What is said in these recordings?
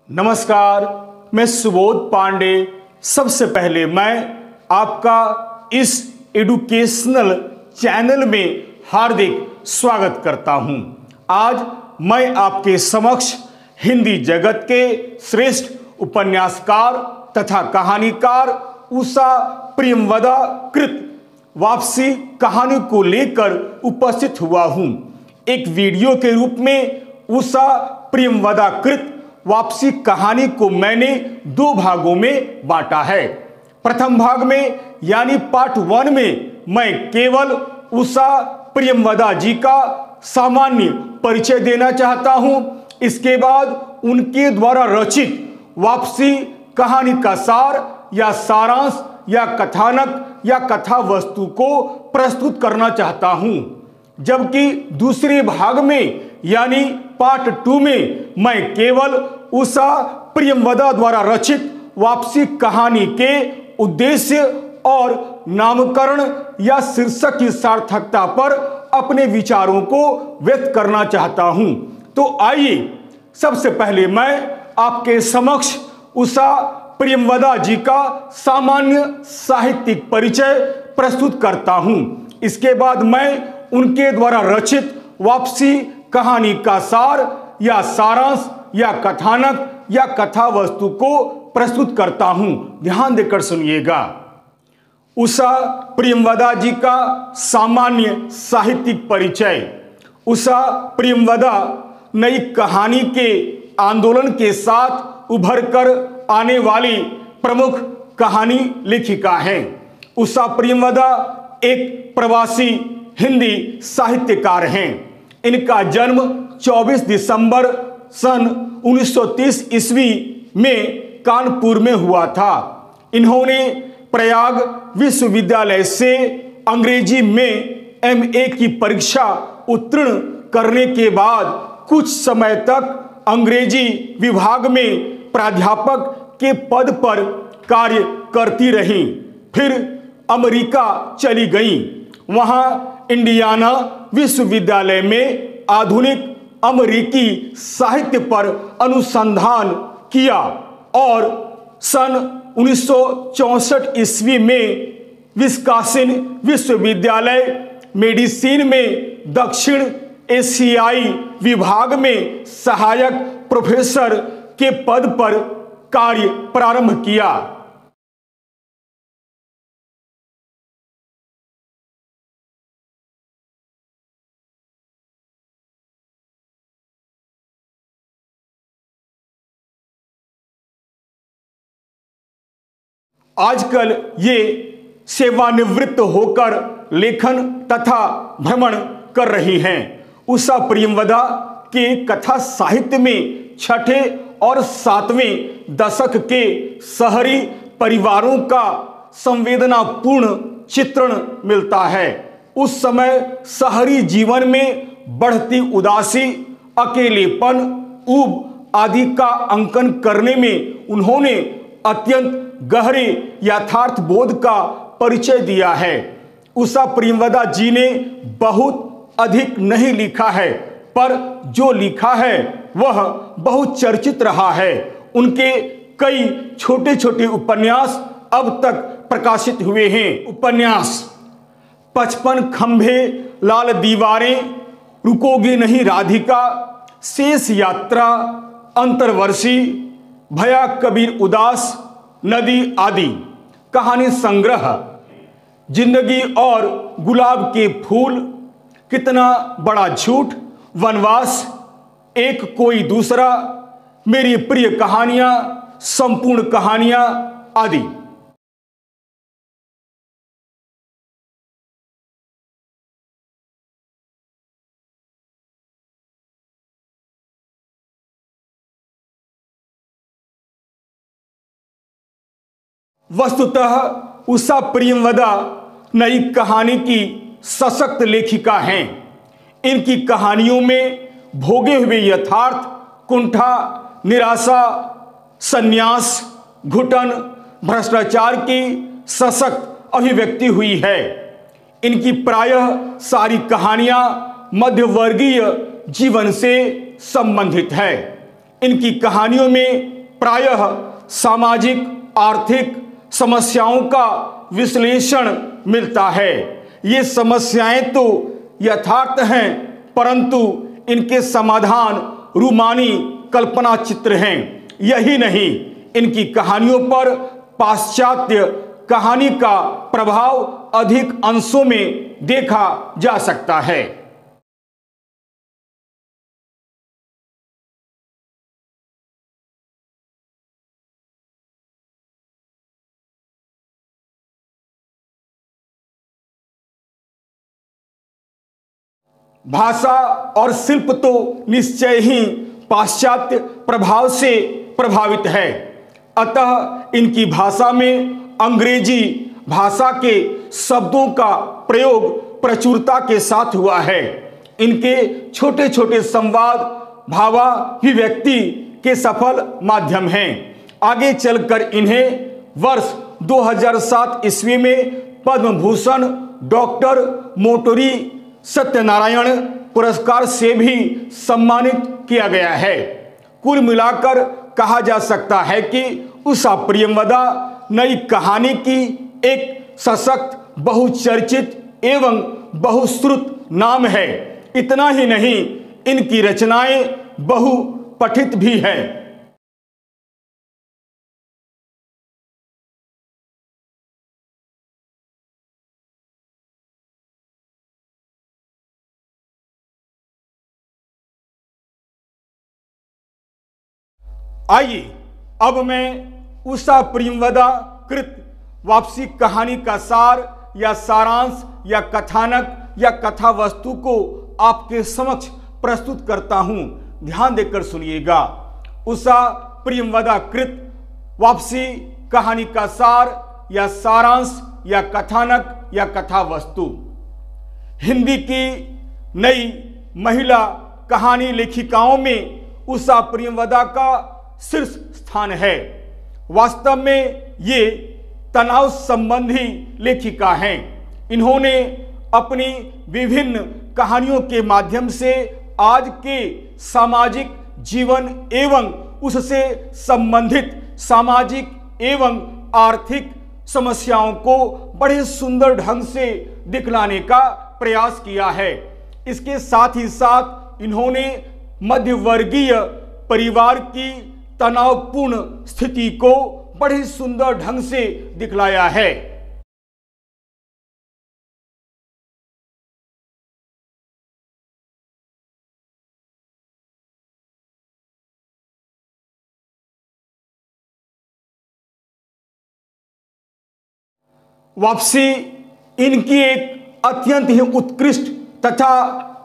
नमस्कार, मैं सुबोध पांडे। सबसे पहले मैं आपका इस एडुकेशनल चैनल में हार्दिक स्वागत करता हूं। आज मैं आपके समक्ष हिंदी जगत के श्रेष्ठ उपन्यासकार तथा कहानीकार उषा प्रियंवदा कृत वापसी कहानी को लेकर उपस्थित हुआ हूं। एक वीडियो के रूप में उषा प्रियंवदा कृत वापसी कहानी को मैंने दो भागों में बांटा है। प्रथम भाग में यानी पार्ट 1 में मैं केवल उषा प्रियंवदा जी का सामान्य परिचय देना चाहता हूं। इसके बाद उनके द्वारा रचित वापसी कहानी का सार या सारांश या कथानक या कथा वस्तु को प्रस्तुत करना चाहता हूं। जबकि दूसरे भाग में यानी पार्ट 2 में मैं केवल उषा प्रियंवदा द्वारा रचित वापसी कहानी के उद्देश्य और नामकरण या शीर्षक की सार्थकता पर अपने विचारों को व्यक्त करना चाहता हूं। तो आइए सबसे पहले मैं आपके समक्ष उषा प्रियंवदा जी का सामान्य साहित्यिक परिचय प्रस्तुत करता हूं। इसके बाद मैं उनके द्वारा रचित वापसी कहानी का सार या सारांश या कथानक या कथा वस्तु को प्रस्तुत करता हूं। ध्यान देकर सुनिएगा। उषा प्रियंवदा जी का सामान्य साहित्यिक परिचय। उषा प्रियंवदा नई कहानी के आंदोलन के साथ उभरकर आने वाली प्रमुख कहानी लेखिका हैं। उषा प्रियंवदा एक प्रवासी हिंदी साहित्यकार हैं। इनका जन्म 24 दिसंबर सन 1930 ईस्वी में कानपुर में हुआ था। इन्होंने प्रयाग विश्वविद्यालय से अंग्रेजी में MA की परीक्षा उत्तीर्ण करने के बाद कुछ समय तक अंग्रेजी विभाग में प्राध्यापक के पद पर कार्य करती रहीं। फिर अमेरिका चली गईं। वहां इंडियाना विश्वविद्यालय में आधुनिक अमेरिकी साहित्य पर अनुसंधान किया और सन 1964 ईस्वी में विस्कॉन्सिन विश्वविद्यालय मेडिसिन में दक्षिण एशियाई विभाग में सहायक प्रोफेसर के पद पर कार्य प्रारंभ किया। आजकल ये सेवानिवृत्त होकर लेखन तथा भ्रमण कर रही हैं। उषा प्रियंवदा के कथा साहित्य में छठे और 7वें दशक के शहरी परिवारों का संवेदनापूर्ण चित्रण मिलता है। उस समय शहरी जीवन में बढ़ती उदासी, अकेलेपन, ऊब आदि का अंकन करने में उन्होंने अत्यंत गहरे यथार्थ बोध का परिचय दिया है। उषा प्रियंवदा जी ने बहुत अधिक नहीं लिखा है, पर जो लिखा है वह बहुत चर्चित रहा है। उनके कई छोटे छोटे उपन्यास अब तक प्रकाशित हुए हैं। उपन्यास 55 खंभे, लाल दीवारें, रुकोगी नहीं राधिका, शेष यात्रा, अंतर्वर्षी, भया कबीर उदास, नदी आदि, कहानी संग्रह, जिंदगी और गुलाब के फूल, कितना बड़ा झूठ, वनवास, एक कोई दूसरा, मेरी प्रिय कहानियां, संपूर्ण कहानियां आदि। वस्तुतः उषा प्रियंवदा नई कहानी की सशक्त लेखिका हैं। इनकी कहानियों में भोगे हुए यथार्थ, कुंठा, निराशा, संन्यास, घुटन, भ्रष्टाचार की सशक्त अभिव्यक्ति हुई है। इनकी प्रायः सारी कहानियां मध्यवर्गीय जीवन से संबंधित है। इनकी कहानियों में प्रायः सामाजिक आर्थिक समस्याओं का विश्लेषण मिलता है। ये समस्याएं तो यथार्थ हैं, परंतु इनके समाधान रूमानी कल्पना चित्र हैं। यही नहीं, इनकी कहानियों पर पाश्चात्य कहानी का प्रभाव अधिक अंशों में देखा जा सकता है। भाषा और शिल्प तो निश्चय ही पाश्चात्य प्रभाव से प्रभावित है। अतः इनकी भाषा में अंग्रेजी भाषा के शब्दों का प्रयोग प्रचुरता के साथ हुआ है। इनके छोटे छोटे संवाद भावाभिव्यक्ति के सफल माध्यम हैं। आगे चलकर इन्हें वर्ष 2007 ईस्वी में पद्म भूषण डॉक्टर मोटोरी सत्यनारायण पुरस्कार से भी सम्मानित किया गया है। कुल मिलाकर कहा जा सकता है कि उषा प्रियंवदा नई कहानी की एक सशक्त, बहुचर्चित एवं बहुश्रुत नाम है। इतना ही नहीं, इनकी रचनाएं बहुपठित भी हैं। आइए अब मैं उषा प्रियंवदा कृत वापसी कहानी का सार या सारांश या कथानक या कथा वस्तु को आपके समक्ष प्रस्तुत करता हूं। ध्यान देकर सुनिएगा। उषा प्रियंवदा कृत वापसी कहानी का सार या सारांश या कथानक या कथा वस्तु। हिंदी की नई महिला कहानी लेखिकाओं में उषा प्रियंवदा का शीर्ष स्थान है। वास्तव में ये तनाव संबंधी लेखिका हैं। इन्होंने अपनी विभिन्न कहानियों के माध्यम से आज के सामाजिक जीवन एवं उससे संबंधित सामाजिक एवं आर्थिक समस्याओं को बड़े सुंदर ढंग से दिखलाने का प्रयास किया है। इसके साथ ही साथ इन्होंने मध्यवर्गीय परिवार की तनावपूर्ण स्थिति को बड़े सुंदर ढंग से दिखलाया है। वापसी इनकी एक अत्यंत ही उत्कृष्ट तथा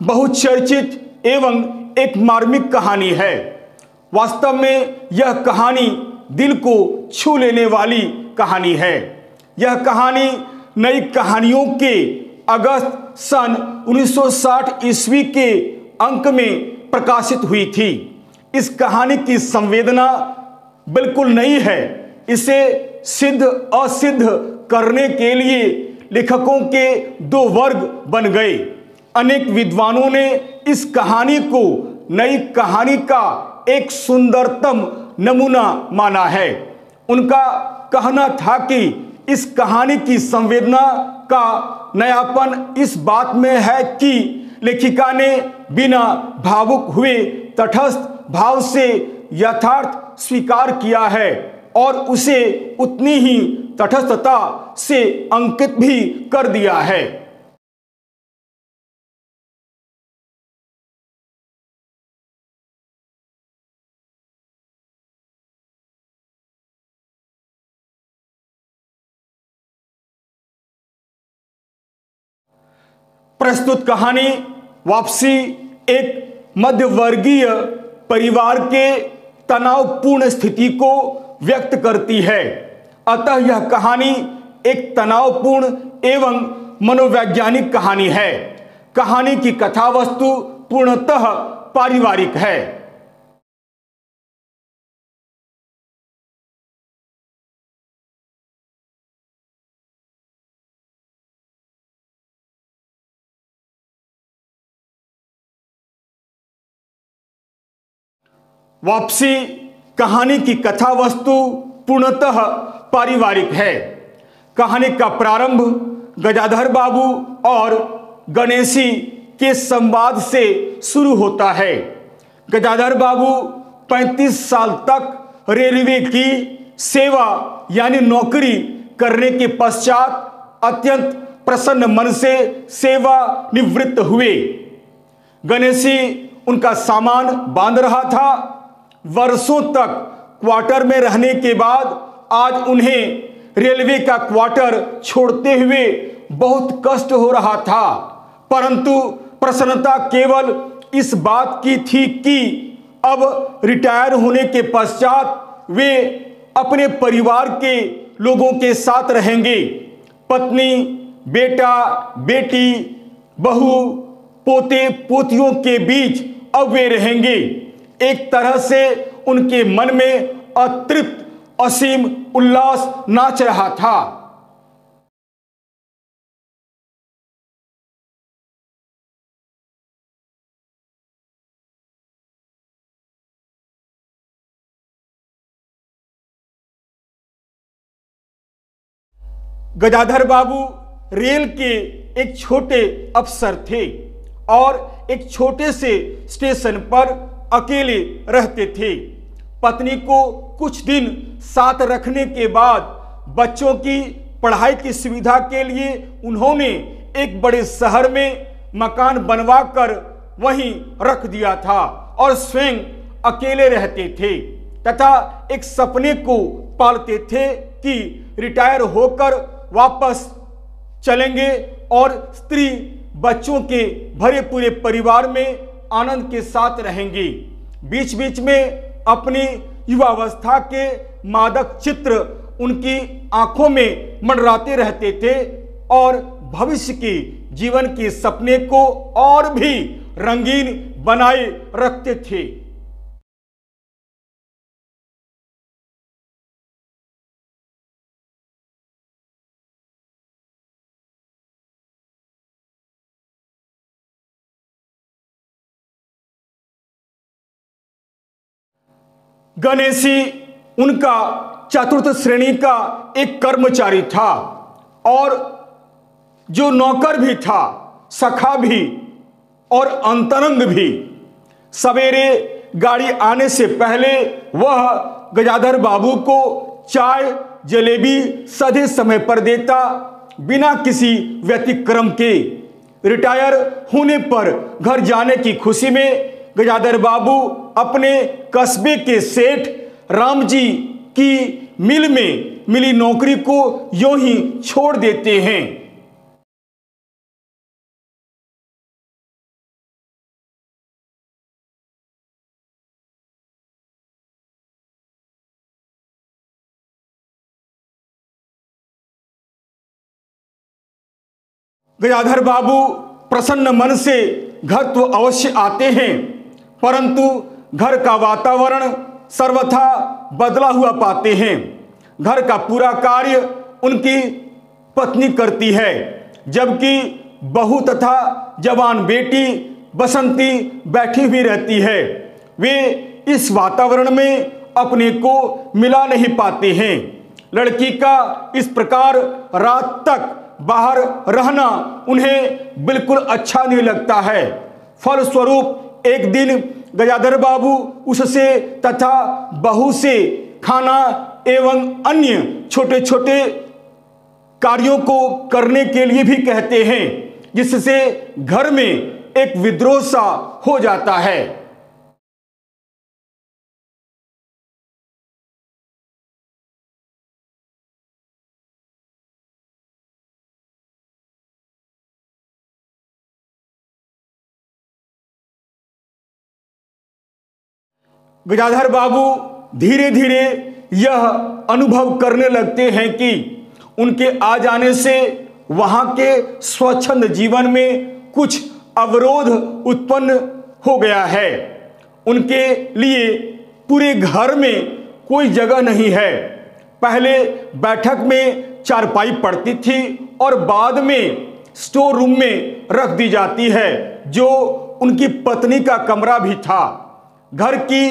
बहुचर्चित एवं एक मार्मिक कहानी है। वास्तव में यह कहानी दिल को छू लेने वाली कहानी है। यह कहानी नई कहानियों के अगस्त सन 1960 ईस्वी के अंक में प्रकाशित हुई थी। इस कहानी की संवेदना बिल्कुल नई है। इसे सिद्ध असिद्ध करने के लिए लेखकों के दो वर्ग बन गए। अनेक विद्वानों ने इस कहानी को नई कहानी का एक सुंदरतम नमूना माना है। उनका कहना था कि इस कहानी की संवेदना का नयापन इस बात में है कि लेखिका ने बिना भावुक हुए तटस्थ भाव से यथार्थ स्वीकार किया है और उसे उतनी ही तटस्थता से अंकित भी कर दिया है। प्रस्तुत कहानी वापसी एक मध्यवर्गीय परिवार के तनावपूर्ण स्थिति को व्यक्त करती है। अतः यह कहानी एक तनावपूर्ण एवं मनोवैज्ञानिक कहानी है। कहानी की कथा वस्तु पूर्णतः पारिवारिक है। वापसी कहानी की कथा वस्तु पूर्णतः पारिवारिक है। कहानी का प्रारंभ गजाधर बाबू और गणेशी के संवाद से शुरू होता है। गजाधर बाबू 35 साल तक रेलवे की सेवा यानी नौकरी करने के पश्चात अत्यंत प्रसन्न मन से सेवा निवृत्त हुए। गणेशी उनका सामान बांध रहा था। वर्षों तक क्वार्टर में रहने के बाद आज उन्हें रेलवे का क्वार्टर छोड़ते हुए बहुत कष्ट हो रहा था, परंतु प्रसन्नता केवल इस बात की थी कि अब रिटायर होने के पश्चात वे अपने परिवार के लोगों के साथ रहेंगे। पत्नी, बेटा, बेटी, बहू, पोते पोतियों के बीच अब वे रहेंगे। एक तरह से उनके मन में अतृप्त असीम उल्लास नाच रहा था। गजाधर बाबू रेल के एक छोटे अफसर थे और एक छोटे से स्टेशन पर अकेले रहते थे। पत्नी को कुछ दिन साथ रखने के बाद बच्चों की पढ़ाई की सुविधा के लिए उन्होंने एक बड़े शहर में मकान बनवाकर वहीं रख दिया था और स्वयं अकेले रहते थे तथा एक सपने को पालते थे कि रिटायर होकर वापस चलेंगे और स्त्री बच्चों के भरे पूरे परिवार में आनंद के साथ रहेंगे। बीच बीच में अपनी युवावस्था के मादक चित्र उनकी आंखों में मंडराते रहते थे और भविष्य के जीवन के सपने को और भी रंगीन बनाए रखते थे। गणेशी उनका चतुर्थ श्रेणी का एक कर्मचारी था और जो नौकर भी था, सखा भी और अंतरंग भी। सवेरे गाड़ी आने से पहले वह गजाधर बाबू को चाय जलेबी सधे समय पर देता, बिना किसी व्यतिक्रम के। रिटायर होने पर घर जाने की खुशी में गजाधर बाबू अपने कस्बे के सेठ राम जी की मिल में मिली नौकरी को यूं ही छोड़ देते हैं। गजाधर बाबू प्रसन्न मन से घर तो अवश्य आते हैं, परंतु घर का वातावरण सर्वथा बदला हुआ पाते हैं। घर का पूरा कार्य उनकी पत्नी करती है, जबकि बहू तथा जवान बेटी बसंती बैठी हुई रहती है। वे इस वातावरण में अपने को मिला नहीं पाते हैं। लड़की का इस प्रकार रात तक बाहर रहना उन्हें बिल्कुल अच्छा नहीं लगता है। फलस्वरूप एक दिन गजाधर बाबू उससे तथा बहू से खाना एवं अन्य छोटे छोटे कार्यों को करने के लिए भी कहते हैं, जिससे घर में एक विद्रोह सा हो जाता है। गजाधर बाबू धीरे धीरे यह अनुभव करने लगते हैं कि उनके आ जाने से वहां के स्वच्छंद जीवन में कुछ अवरोध उत्पन्न हो गया है। उनके लिए पूरे घर में कोई जगह नहीं है। पहले बैठक में चारपाई पड़ती थी और बाद में स्टोर रूम में रख दी जाती है, जो उनकी पत्नी का कमरा भी था। घर की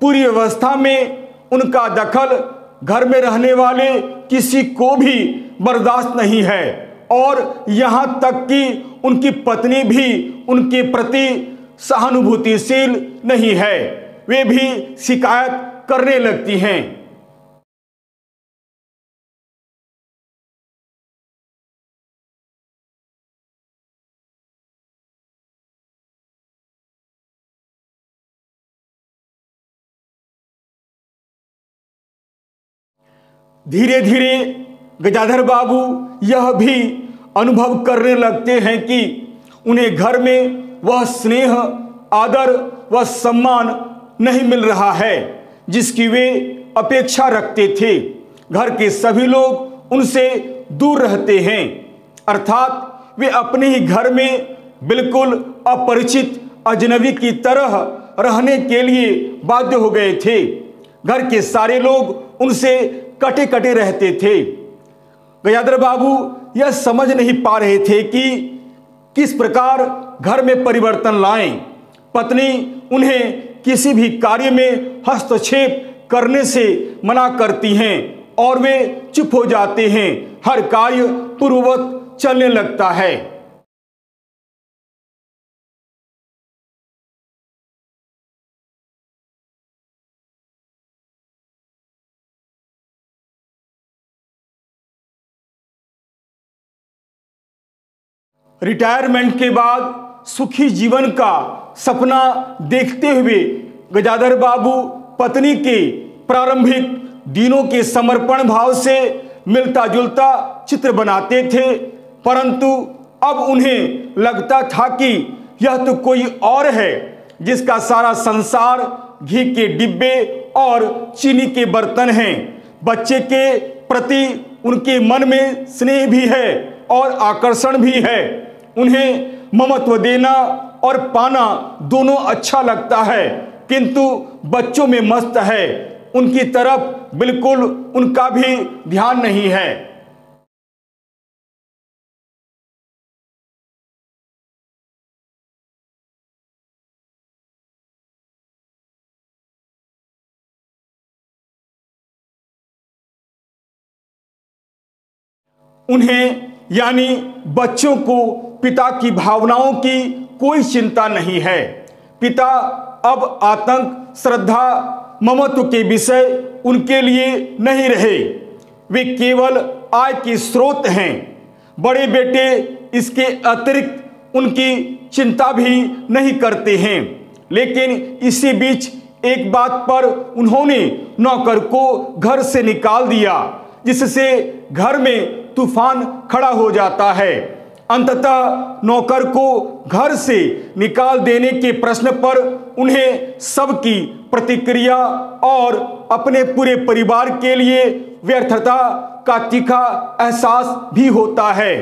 पूरी व्यवस्था में उनका दखल घर में रहने वाले किसी को भी बर्दाश्त नहीं है और यहाँ तक कि उनकी पत्नी भी उनके प्रति सहानुभूतिशील नहीं है। वे भी शिकायत करने लगती हैं। धीरे धीरे गजाधर बाबू यह भी अनुभव करने लगते हैं कि उन्हें घर में वह स्नेह, आदर व सम्मान नहीं मिल रहा है जिसकी वे अपेक्षा रखते थे। घर के सभी लोग उनसे दूर रहते हैं, अर्थात वे अपने ही घर में बिल्कुल अपरिचित अजनबी की तरह रहने के लिए बाध्य हो गए थे। घर के सारे लोग उनसे कटे कटे रहते थे। गजाधर बाबू यह समझ नहीं पा रहे थे कि किस प्रकार घर में परिवर्तन लाएं। पत्नी उन्हें किसी भी कार्य में हस्तक्षेप करने से मना करती हैं और वे चुप हो जाते हैं। हर कार्य पूर्ववत चलने लगता है। रिटायरमेंट के बाद सुखी जीवन का सपना देखते हुए गजाधर बाबू पत्नी के प्रारंभिक दिनों के समर्पण भाव से मिलता जुलता चित्र बनाते थे, परंतु अब उन्हें लगता था कि यह तो कोई और है जिसका सारा संसार घी के डिब्बे और चीनी के बर्तन हैं। बच्चे के प्रति उनके मन में स्नेह भी है और आकर्षण भी है। उन्हें ममत्व देना और पाना दोनों अच्छा लगता है, किंतु बच्चों में मस्त है। उनकी तरफ बिल्कुल उनका भी ध्यान नहीं है। उन्हें यानी बच्चों को पिता की भावनाओं की कोई चिंता नहीं है। पिता अब आतंक, श्रद्धा, ममत्व के विषय उनके लिए नहीं रहे। वे केवल आय के स्रोत हैं। बड़े बेटे इसके अतिरिक्त उनकी चिंता भी नहीं करते हैं। लेकिन इसी बीच एक बात पर उन्होंने नौकर को घर से निकाल दिया, जिससे घर में तूफान खड़ा हो जाता है। अंततः नौकर को घर से निकाल देने के प्रश्न पर उन्हें सबकी प्रतिक्रिया और अपने पूरे परिवार के लिए व्यर्थता का तीखा एहसास भी होता है।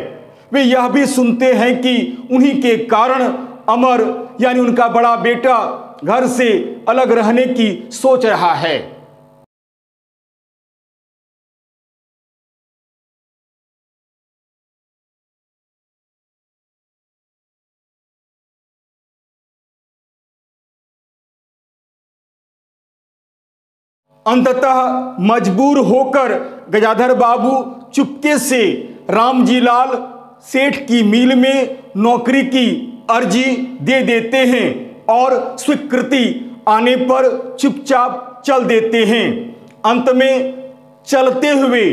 वे यह भी सुनते हैं कि उन्हीं के कारण अमर यानी उनका बड़ा बेटा घर से अलग रहने की सोच रहा है। अंततः मजबूर होकर गजाधर बाबू चुपके से रामजी लाल सेठ की मिल में नौकरी की अर्जी दे देते हैं और स्वीकृति आने पर चुपचाप चल देते हैं। अंत में चलते हुए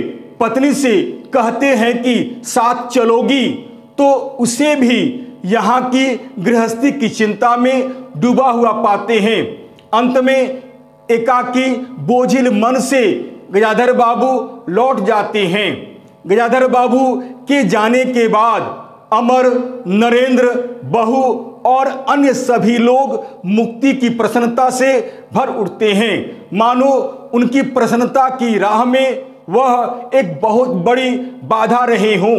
पत्नी से कहते हैं कि साथ चलोगी, तो उसे भी यहाँ की गृहस्थी की चिंता में डूबा हुआ पाते हैं। अंत में एकाकी बोझिल मन से गजाधर बाबू लौट जाते हैं। गजाधर बाबू के जाने के बाद अमर, नरेंद्र, बहू और अन्य सभी लोग मुक्ति की प्रसन्नता से भर उठते हैं, मानो उनकी प्रसन्नता की राह में वह एक बहुत बड़ी बाधा रहे हों।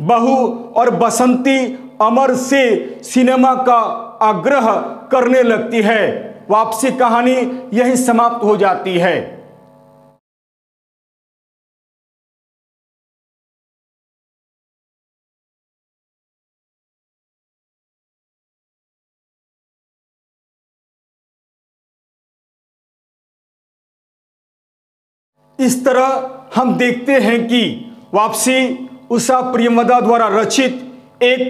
बहू और बसंती अमर से सिनेमा का आग्रह करने लगती है। वापसी कहानी यही समाप्त हो जाती है। इस तरह हम देखते हैं कि वापसी उषा प्रियमदा द्वारा रचित एक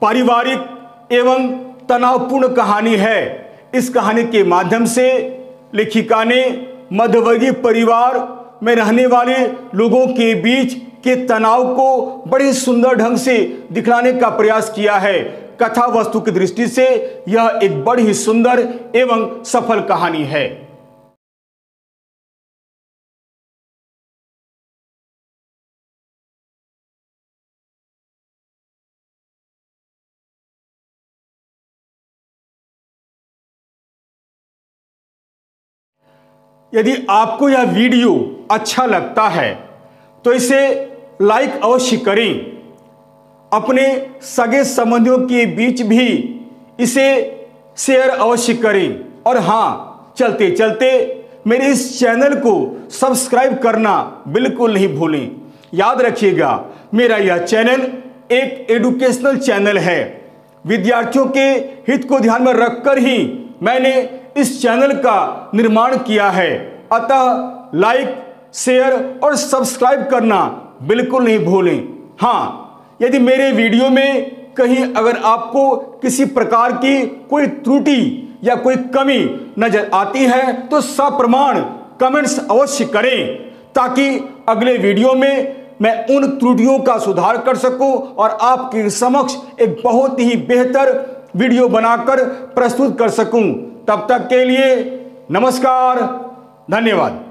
पारिवारिक एवं तनावपूर्ण कहानी है। इस कहानी के माध्यम से लेखिका ने मध्यवर्गीय परिवार में रहने वाले लोगों के बीच के तनाव को बड़े सुंदर ढंग से दिखलाने का प्रयास किया है। कथा वस्तु की दृष्टि से यह एक बड़ी ही सुंदर एवं सफल कहानी है। यदि आपको यह वीडियो अच्छा लगता है तो इसे लाइक अवश्य करें। अपने सगे संबंधियों के बीच भी इसे शेयर अवश्य करें। और हाँ, चलते चलते मेरे इस चैनल को सब्सक्राइब करना बिल्कुल नहीं भूलें। याद रखिएगा, मेरा यह चैनल एक एजुकेशनल चैनल है। विद्यार्थियों के हित को ध्यान में रखकर ही मैंने इस चैनल का निर्माण किया है। अतः लाइक, शेयर और सब्सक्राइब करना बिल्कुल नहीं भूलें। हाँ, यदि मेरे वीडियो में कहीं अगर आपको किसी प्रकार की कोई त्रुटि या कोई कमी नजर आती है तो सप्रमाण कमेंट्स अवश्य करें, ताकि अगले वीडियो में मैं उन त्रुटियों का सुधार कर सकूं और आपके समक्ष एक बहुत ही बेहतर वीडियो बनाकर प्रस्तुत कर सकूं। तब तक के लिए नमस्कार, धन्यवाद।